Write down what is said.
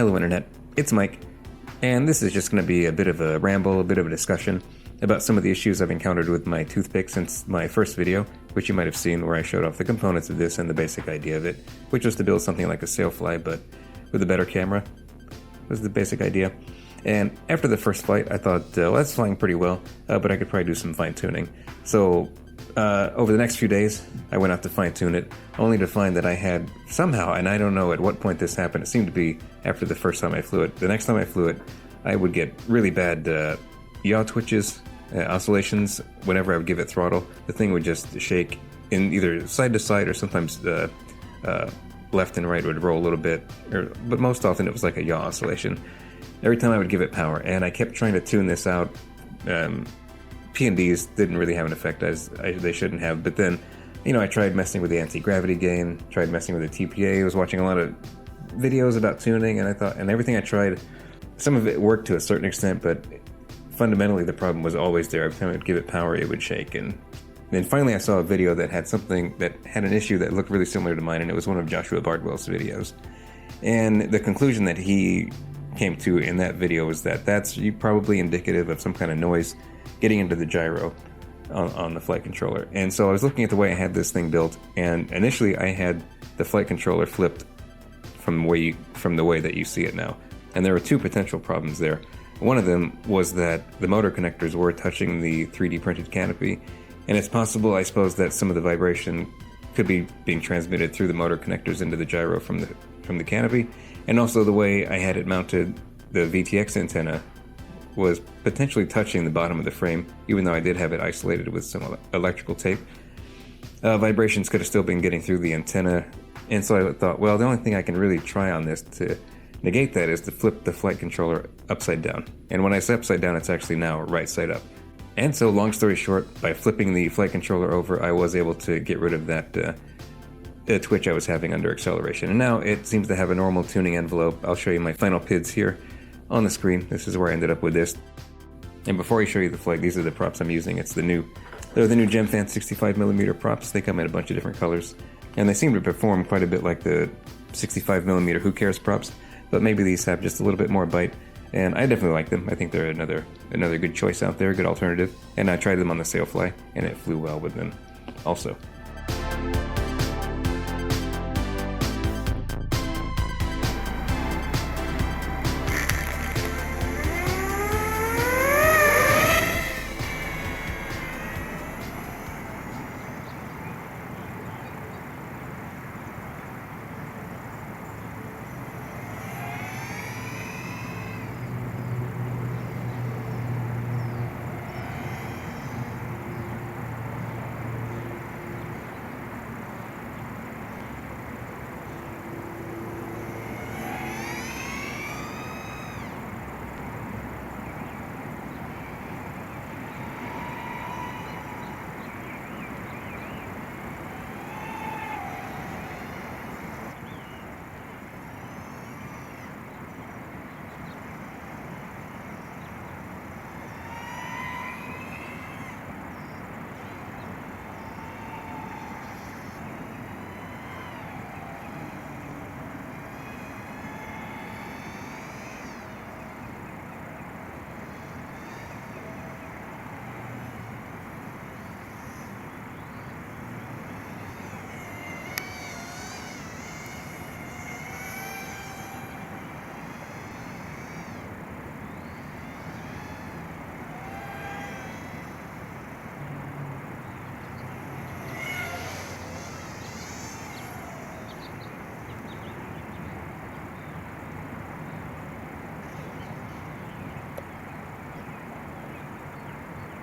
Hello Internet, it's Mike, and this is just going to be a bit of a ramble, a bit of a discussion about some of the issues I've encountered with my Toothpick since my first video, which you might have seen where I showed off the components of this and the basic idea of it, which was to build something like a sailfly but with a better camera, was the basic idea. And after the first flight I thought, well, that's flying pretty well, but I could probably do some fine-tuning. So over the next few days I went out to fine-tune it, only to find that I had somehow, and I don't know at what point this happened, it seemed to be after the first time I flew it. The next time I flew it, I would get really bad yaw twitches, oscillations. Whenever I would give it throttle, the thing would just shake in either side to side, or sometimes left and right would roll a little bit, but most often it was like a yaw oscillation every time I would give it power. And I kept trying to tune this out. P&Ds didn't really have an effect as they shouldn't have, but then, you know, I tried messing with the anti-gravity gain, tried messing with the TPA, I was watching a lot of videos about tuning, and I thought, and everything I tried, some of it worked to a certain extent, but fundamentally the problem was always there. Every time I would give it power, it would shake. And then finally I saw a video that had something that had an issue that looked really similar to mine, and it was one of Joshua Bardwell's videos. And the conclusion that he came to in that video was that that's probably indicative of some kind of noise getting into the gyro on the flight controller. And so I was looking at the way I had this thing built, and initially I had the flight controller flipped from the way that you see it now. And there were two potential problems there. One of them was that the motor connectors were touching the 3D printed canopy, and it's possible, I suppose, that some of the vibration could be being transmitted through the motor connectors into the gyro from the canopy. And also the way I had it mounted, the VTX antenna was potentially touching the bottom of the frame, even though I did have it isolated with some electrical tape. Vibrations could have still been getting through the antenna, and so I thought, well, the only thing I can really try on this to negate that is to flip the flight controller upside down. And when I say upside down, it's actually now right side up. And so, long story short, by flipping the flight controller over, I was able to get rid of that twitch I was having under acceleration. And now it seems to have a normal tuning envelope. I'll show you my final PIDs here on the screen. This is where I ended up with this. And before I show you the flight, these are the props I'm using. They're the new Gemfan 65mm props. They come in a bunch of different colors, and they seem to perform quite a bit like the 65mm Who Cares props, but maybe these have just a little bit more bite, and I definitely like them. I think they're another good choice out there, good alternative, and I tried them on the sailfly, and it flew well with them also.